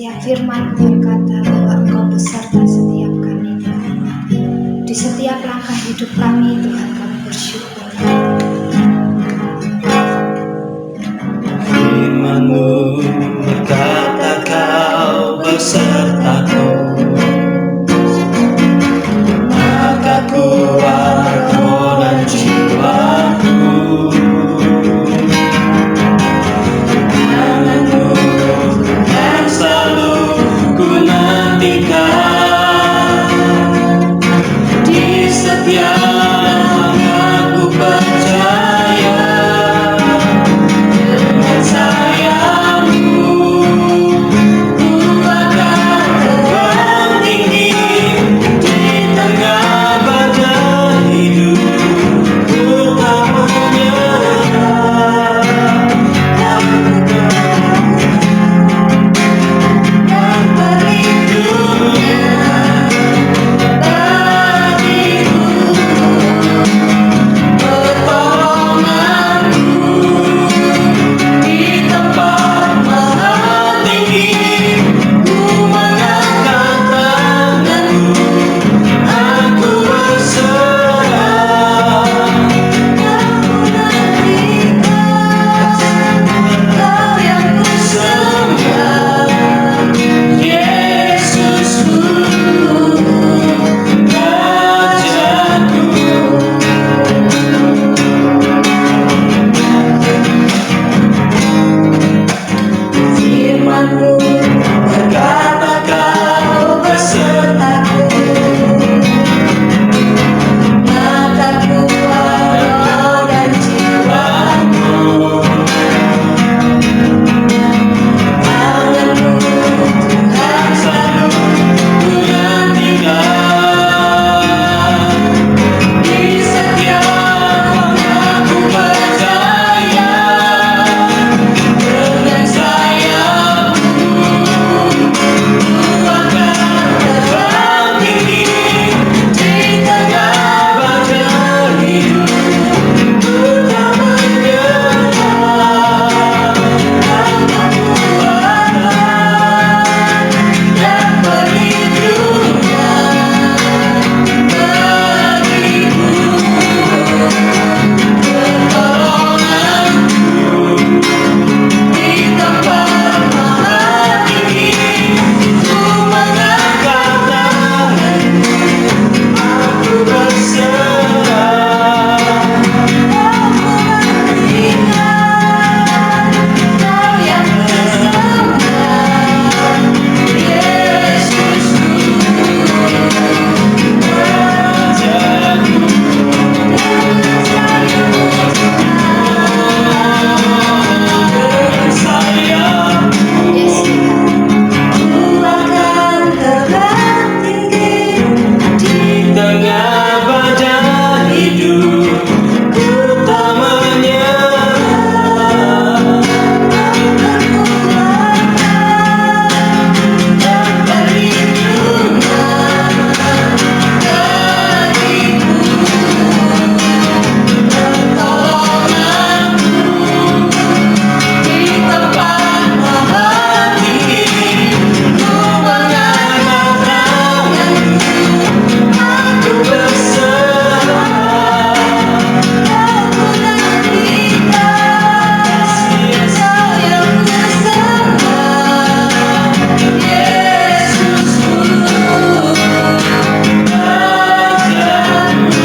Setiap firman berkata bahwa Engkau beserta setiap kami. Di setiap langkah hidup kami, Tuhan, kami bersyukur. Firman-Mu berkata Kau besertaku, maka kuat roh dan jiwaku. Tangan-Mu yang selalu ku nantikan, di setiap langkah ku percaya. Dengan sayang-Mu ku akan terbang tinggi di tengah badai hidup. Ku tak menyerah, dan perlindungan bagiku, pertolongan-Mu di tempat maha tinggi. Ku mengangkat tangan-Mu, aku berserah. Kau nantikan, Kau yang ku sembah, Yesusku, Rajaku. Firman-Mu berkata Kau besertaku, maka kuat roh dan jiwaku. Tangan-Mu Tuhan selalu ku nantikan, di setiap langkah ku percaya. Dengan sayang-Mu ku akan terbang tinggi di tengah badai hidup. Ku tak menyerah, Kau kekuatan dan perlindungan bagiku, pertolongan-Mu di tempat maha tinggi. Ku mengangkat tangan-Mu, aku berserah. Kau menantikan, Kau yang bersembah, Yesusku, Rajaku. Dengan sayang-Mu Yes, Tuhan. ku akan terbang tinggi di tengah badai hidup. Ku tak menyerah, kekuatan dan perlindungan bagiku, pertolongan-Mu di tempat maha tinggi. Ku mengangkat tangan-Mu, aku berserah. Kau ku nantikan, Kau yang ku sembah, Yesusku, Rajaku.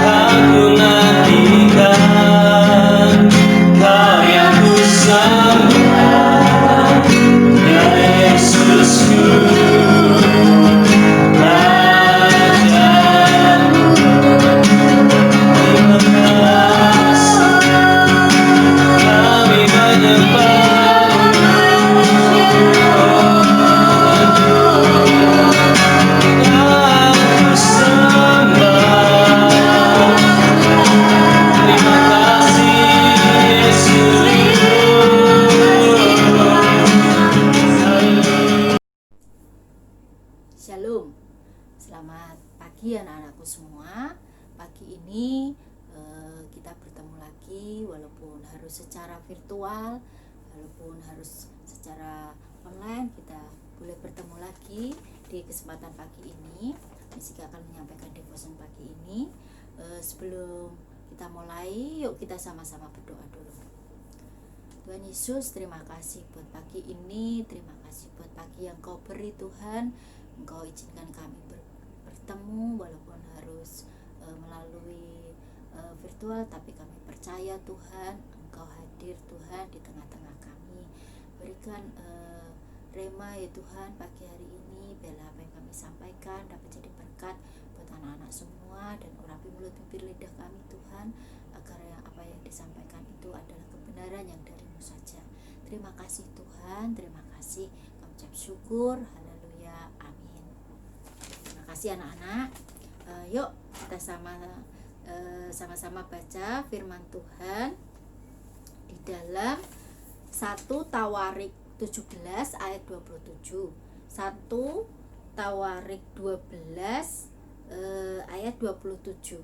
Aku nantikan Kau yang ku sembah, Yesusku, Rajaku. Terima kasih, kami menyembah-Mu. Aku sembah. Terima kasih, Yesus. Shalom, selamat pagi anak-anakku semua. Pagi ini kita bertemu lagi, walaupun harus secara virtual, walaupun harus secara online, kita boleh bertemu lagi di kesempatan pagi ini. Misika akan menyampaikan devotion pagi ini. Sebelum kita mulai, yuk kita sama-sama berdoa dulu. Tuhan Yesus, terima kasih buat pagi ini, terima kasih buat pagi yang Kau beri Tuhan. Engkau izinkan kami bertemu walaupun harus melalui virtual, tapi kami percaya Tuhan, Engkau hadir Tuhan di tengah-tengah kami. Berikan rema ya Tuhan pagi hari ini, biarlah apa yang kami sampaikan dapat jadi berkat buat anak-anak semua, dan urapi mulut bibir lidah kami Tuhan, agar apa yang disampaikan itu adalah kebenaran yang dari-Mu saja. Terima kasih Tuhan, terima kasih, kami ucap syukur, haleluya, amin. Terima kasih anak-anak. Yuk kita sama-sama baca firman Tuhan di dalam 1 Tawarik 17 ayat 27. 1 Tawarik 12 ayat 27.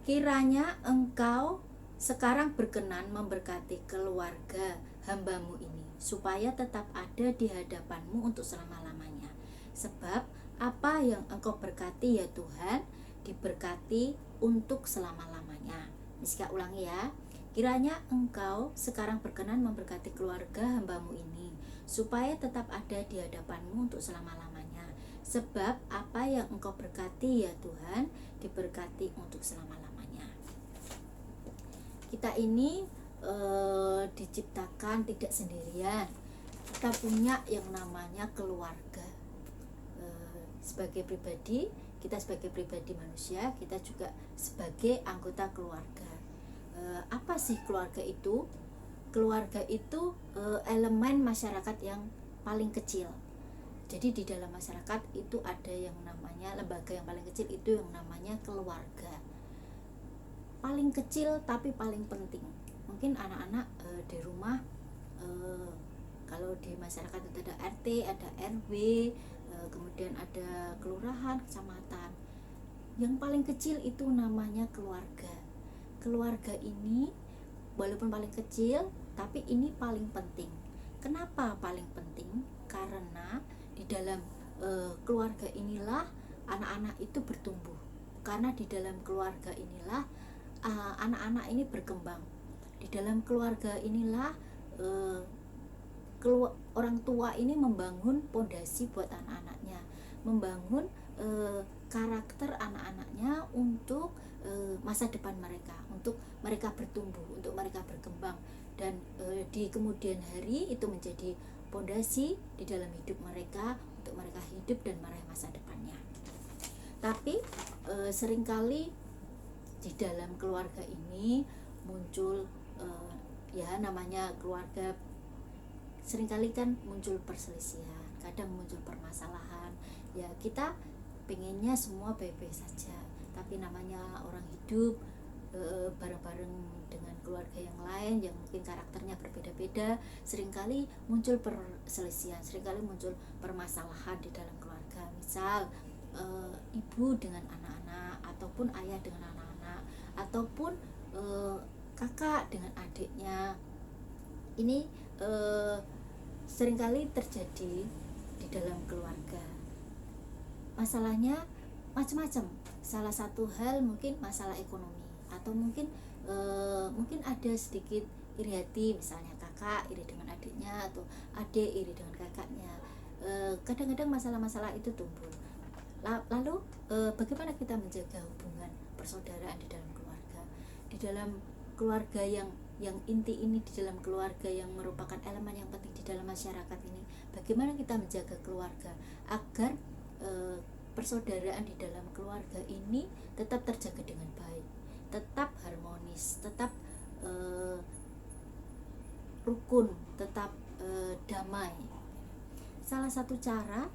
Kiranya Engkau sekarang berkenan memberkati keluarga hamba-Mu ini, supaya tetap ada di hadapan-Mu untuk selama-lamanya. Sebab apa yang Engkau berkati ya Tuhan, diberkati untuk selama-lamanya. Misika ulangi ya. Kiranya Engkau sekarang berkenan memberkati keluarga hamba-Mu ini, supaya tetap ada di hadapan-Mu untuk selama-lamanya. Sebab apa yang Engkau berkati ya Tuhan, diberkati untuk selama-lamanya. Kita ini diciptakan tidak sendirian. Kita punya yang namanya keluarga. Sebagai pribadi, kita sebagai pribadi manusia, kita juga sebagai anggota keluarga. Apa sih keluarga itu? Keluarga itu elemen masyarakat yang paling kecil. Jadi di dalam masyarakat itu ada yang namanya lembaga yang paling kecil, itu yang namanya keluarga. Paling kecil tapi paling penting. Mungkin anak-anak di rumah, kalau di masyarakat itu ada RT, ada RW, kemudian ada kelurahan, kecamatan. Yang paling kecil itu namanya keluarga. Keluarga ini walaupun paling kecil, tapi ini paling penting. Kenapa paling penting? Karena di dalam keluarga inilah anak-anak itu bertumbuh. Karena di dalam keluarga inilah anak-anak ini berkembang. Di dalam keluarga inilah orang tua ini membangun pondasi buat anak-anaknya, membangun karakter anak-anaknya untuk masa depan mereka, untuk mereka bertumbuh, untuk mereka berkembang, dan di kemudian hari itu menjadi pondasi di dalam hidup mereka, untuk mereka hidup dan meraih masa depannya. Tapi seringkali di dalam keluarga ini muncul ya namanya keluarga, seringkali kan muncul perselisihan, kadang muncul permasalahan. Ya kita pengennya semua baik-baik saja, tapi namanya orang hidup bareng-bareng dengan keluarga yang lain yang mungkin karakternya berbeda-beda, seringkali muncul perselisihan, seringkali muncul permasalahan di dalam keluarga. Misal ibu dengan anak-anak, ataupun ayah dengan anak-anak, ataupun kakak dengan adiknya. Ini seringkali terjadi di dalam keluarga. Masalahnya macam-macam. Salah satu hal mungkin masalah ekonomi, atau mungkin ada sedikit iri hati, misalnya kakak iri dengan adiknya, atau adik iri dengan kakaknya. Kadang-kadang masalah-masalah itu tumbuh. Lalu bagaimana kita menjaga hubungan persaudaraan di dalam keluarga? Di dalam keluarga yang inti ini, di dalam keluarga yang merupakan elemen yang penting di dalam masyarakat ini, bagaimana kita menjaga keluarga agar persaudaraan di dalam keluarga ini tetap terjaga dengan baik, tetap harmonis, tetap rukun, tetap damai. Salah satu cara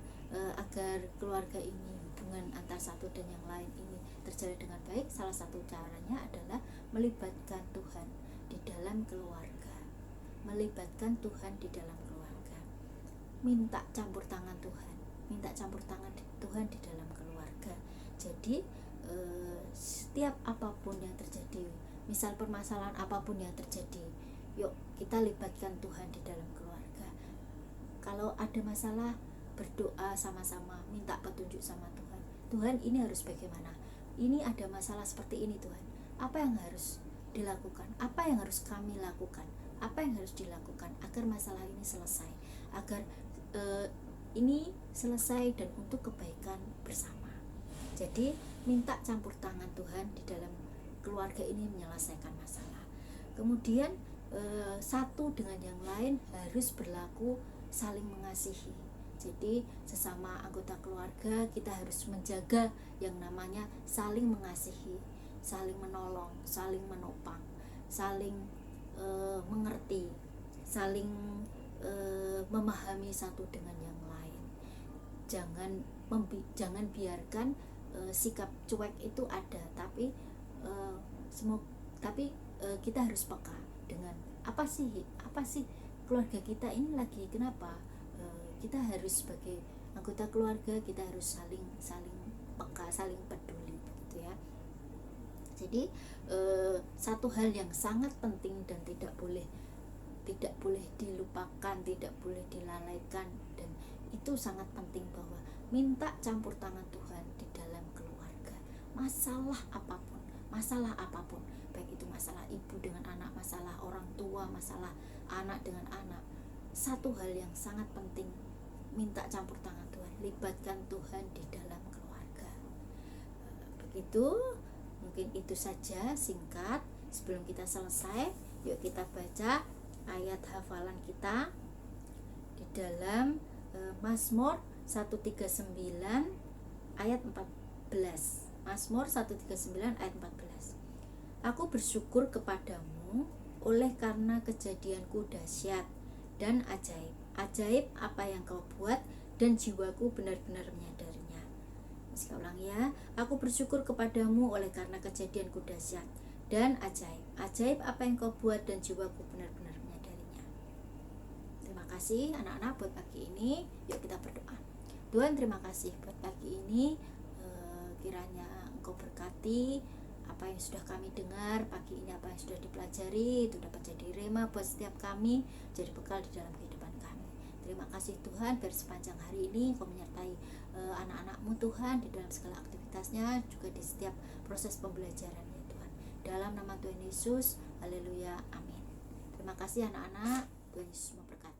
agar keluarga ini, hubungan antar satu dan yang lain ini terjalin dengan baik, salah satu caranya adalah melibatkan Tuhan di dalam keluarga. Melibatkan Tuhan di dalam keluarga. Minta campur tangan Tuhan, minta campur tangan Tuhan di dalam keluarga. Jadi setiap apapun yang terjadi, misal permasalahan apapun yang terjadi, yuk kita libatkan Tuhan di dalam keluarga. Kalau ada masalah, berdoa sama-sama, minta petunjuk sama Tuhan. Tuhan, ini harus bagaimana? Ini ada masalah seperti ini Tuhan. Apa yang harus dilakukan? Apa yang harus kami lakukan? Apa yang harus dilakukan agar masalah ini selesai? Agar ini selesai dan untuk kebaikan bersama. Jadi minta campur tangan Tuhan di dalam keluarga ini menyelesaikan masalah. Kemudian satu dengan yang lain harus berlaku saling mengasihi. Jadi sesama anggota keluarga kita harus menjaga yang namanya saling mengasihi, saling menolong, saling menopang, saling mengerti, saling memahami satu dengan yang lain. Jangan biarkan sikap cuek itu ada, tapi kita harus peka dengan apa sih keluarga kita ini lagi kenapa. Kita harus sebagai anggota keluarga kita harus saling peka, saling peduli gitu ya. Jadi satu hal yang sangat penting dan tidak boleh dilupakan, tidak boleh dilalaikan, dan itu sangat penting bahwa minta campur tangan Tuhan di dalam keluarga. Masalah apapun, baik itu masalah ibu dengan anak, masalah orang tua, masalah anak dengan anak, satu hal yang sangat penting, minta campur tangan Tuhan, libatkan Tuhan di dalam keluarga. Begitu, mungkin itu saja singkat. Sebelum kita selesai, yuk kita baca ayat hafalan kita di dalam Mazmur 139 ayat 14. Mazmur 139 ayat 14. Aku bersyukur kepadamu oleh karena kejadianku dahsyat dan ajaib. Ajaib apa yang kau buat dan jiwaku benar-benar menyadarinya. Saya ulang ya. Aku bersyukur kepadamu oleh karena kejadianku dahsyat dan ajaib. Ajaib apa yang kau buat dan jiwaku benar-benar menyadarinya. Terima kasih anak-anak buat pagi ini. Yuk kita berdoa. Tuhan, terima kasih buat pagi ini. Kiranya Engkau berkati apa yang sudah kami dengar pagi ini, apa yang sudah dipelajari itu dapat jadi rema buat setiap kami, jadi bekal di dalam kehidupan kami. Terima kasih Tuhan, biar sepanjang hari ini Engkau menyertai anak-anak-Mu Tuhan di dalam segala aktivitasnya, juga di setiap proses pembelajarannya Tuhan. Dalam nama Tuhan Yesus, haleluya, amin. Terima kasih anak-anak, Tuhan Yesus memberkati.